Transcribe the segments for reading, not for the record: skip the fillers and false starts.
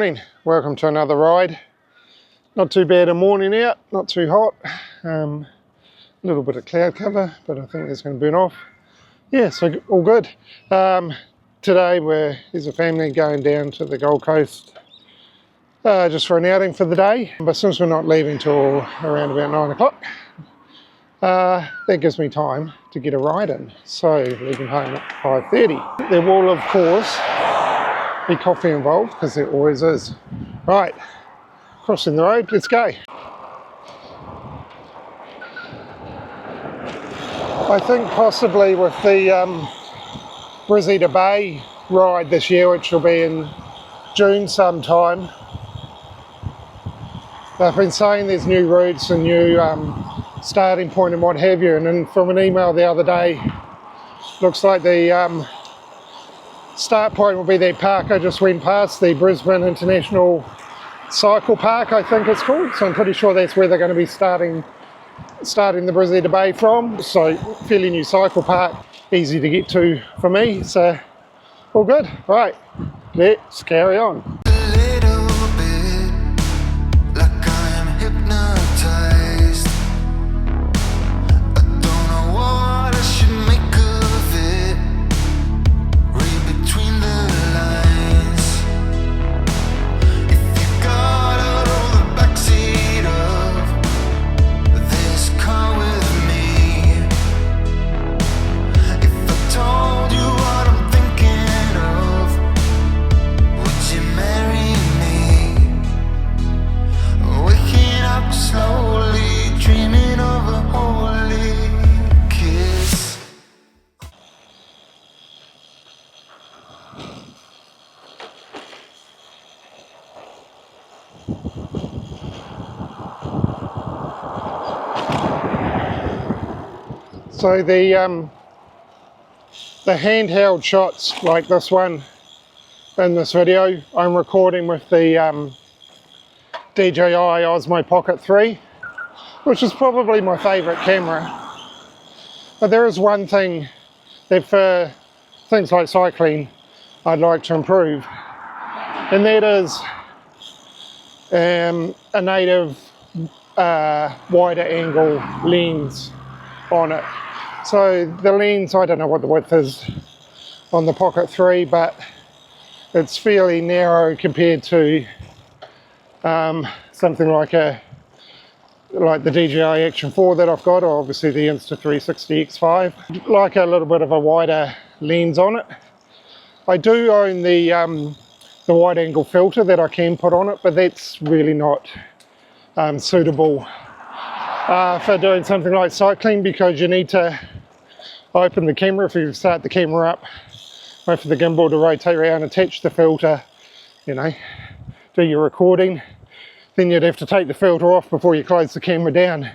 morning, welcome to another ride. Not too bad a morning out, not too hot. A little bit of cloud cover, but I think it's going to burn off. Yeah, so all good. Today we're as a family going down to the Gold Coast just for an outing for the day. But since we're not leaving till around about 9 o'clock, that gives me time to get a ride in. So leaving home at 5:30. There will of course be coffee involved, because there always is. Right, crossing the road, let's go. I think possibly with the Brizzy Bay ride this year, which will be in June sometime, they've been saying there's new routes and new starting point and what have you, and then from an email the other day, looks like the start point will be that park I just went past, the Brisbane International Cycle Park, I think it's called. So I'm pretty sure that's where they're going to be starting the Brizzy Bay from. So fairly new cycle park, easy to get to for me. So all good. Right, let's carry on. So the handheld shots like this one in this video, I'm recording with the DJI Osmo Pocket 3, which is probably my favourite camera. But there is one thing that for things like cycling I'd like to improve, and that is a native wider angle lens on it. So the lens, I don't know what the width is on the Pocket 3, but it's fairly narrow compared to something like the DJI Action 4 that I've got, or obviously the Insta360 X5. Like a little bit of a wider lens on it. I do own the wide angle filter that I can put on it, but that's really not suitable for doing something like cycling, because you need to open the camera. If you start the camera up, wait for the gimbal to rotate around, attach the filter, you know, do your recording, then you'd have to take the filter off before you close the camera down.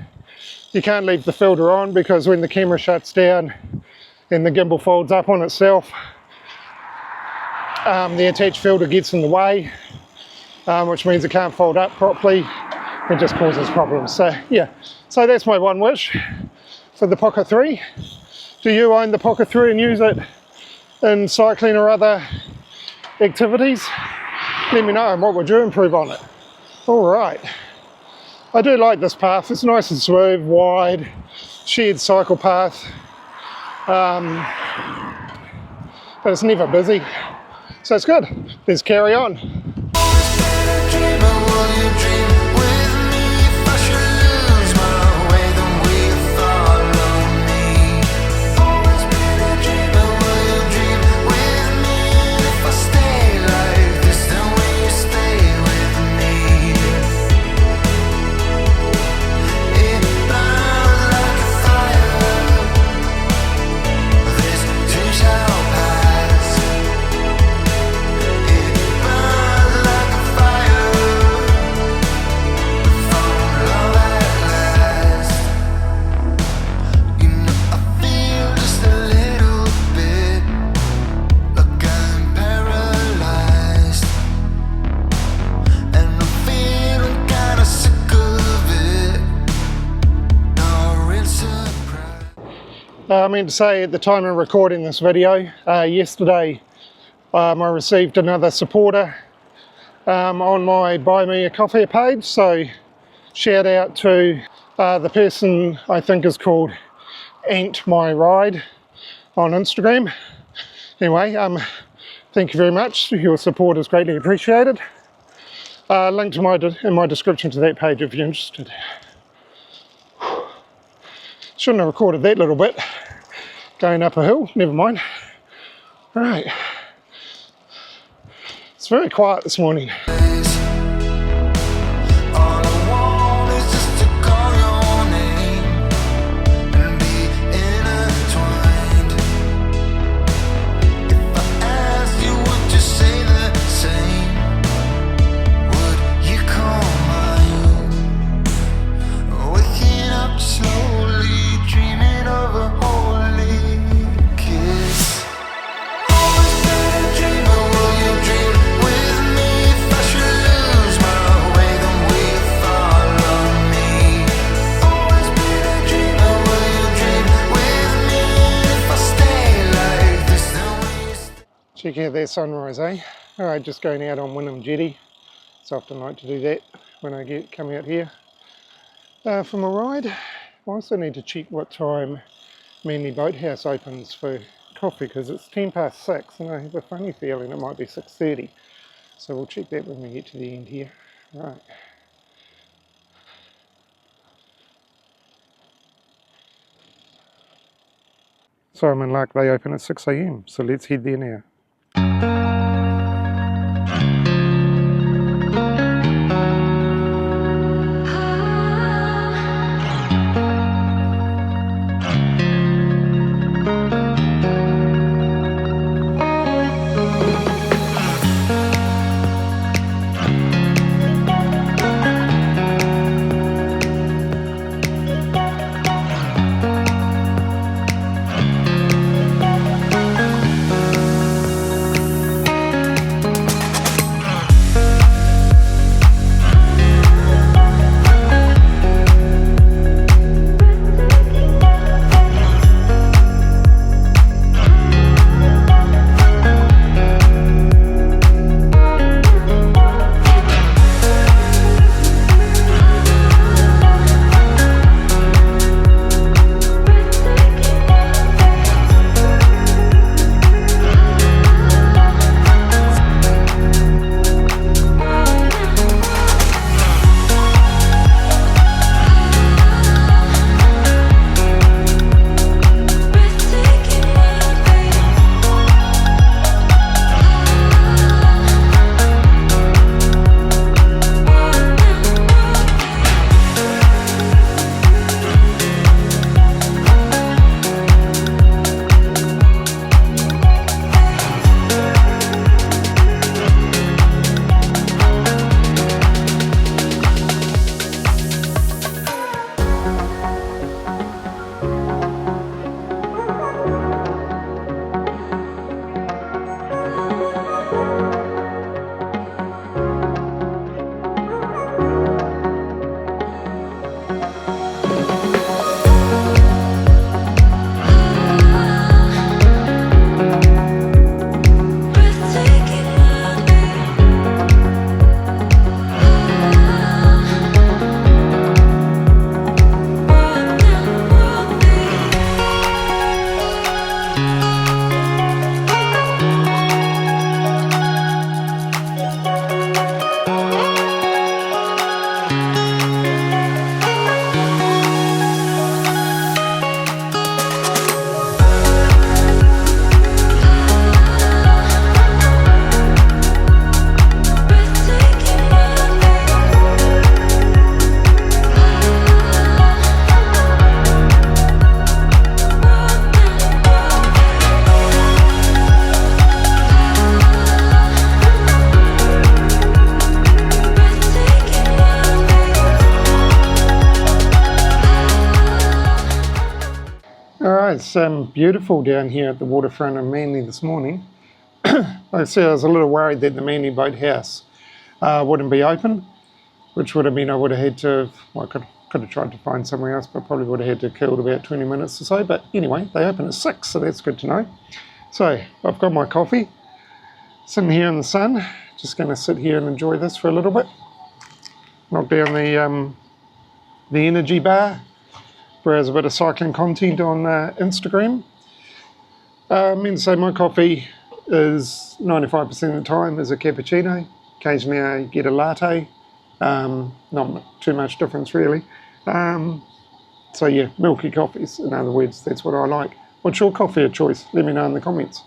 You can't leave the filter on, because when the camera shuts down and the gimbal folds up on itself, the attached filter gets in the way, which means it can't fold up properly. It just causes problems. So yeah, so that's my one wish for the Pocket 3. Do you own the Pocket 3 and use it in cycling or other activities? Let me know, and what would you improve on it? All right, I do like this path. It's nice and smooth, wide, shared cycle path, but it's never busy, so it's good. Let's carry on. I meant to say at the time of recording this video, yesterday I received another supporter on my Buy Me a Coffee page, so shout out to the person I think is called Ant My Ride on Instagram. Anyway, thank you very much. Your support is greatly appreciated. Link to in my description to that page if you're interested. Shouldn't have recorded that little bit going up a hill, never mind. Alright, it's very quiet this morning. Check out that sunrise, eh? Alright, just going out on Wynnum Jetty. It's often like to do that when I come out here for my ride. I also need to check what time Manly Boathouse opens for coffee, because it's 6:10 and I have a funny feeling it might be 6:30. So we'll check that when we get to the end here. Right. So I'm in luck, they open at 6 AM, so let's head there now. It's beautiful down here at the waterfront in Manly this morning. Like I said, I was a little worried that the Manly Boathouse wouldn't be open, which would have meant I would have had to, well, I could have tried to find somewhere else, but probably would have had to kill about 20 minutes or so. But anyway, they open at 6, so that's good to know. So I've got my coffee, sitting here in the sun, Just going to sit here and enjoy this for a little bit. Knock down the energy bar. Browse a bit of cycling content on Instagram. And so my coffee is 95% of the time is a cappuccino. Occasionally I get a latte. Not too much difference really. So yeah, milky coffees, in other words, that's what I like. What's your coffee of choice? Let me know in the comments.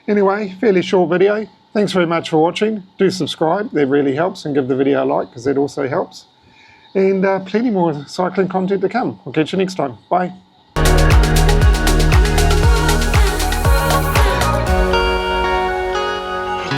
Anyway, fairly short video. Thanks very much for watching. Do subscribe, that really helps, and give the video a like because that also helps. And plenty more cycling content to come. I'll catch you next time. Bye.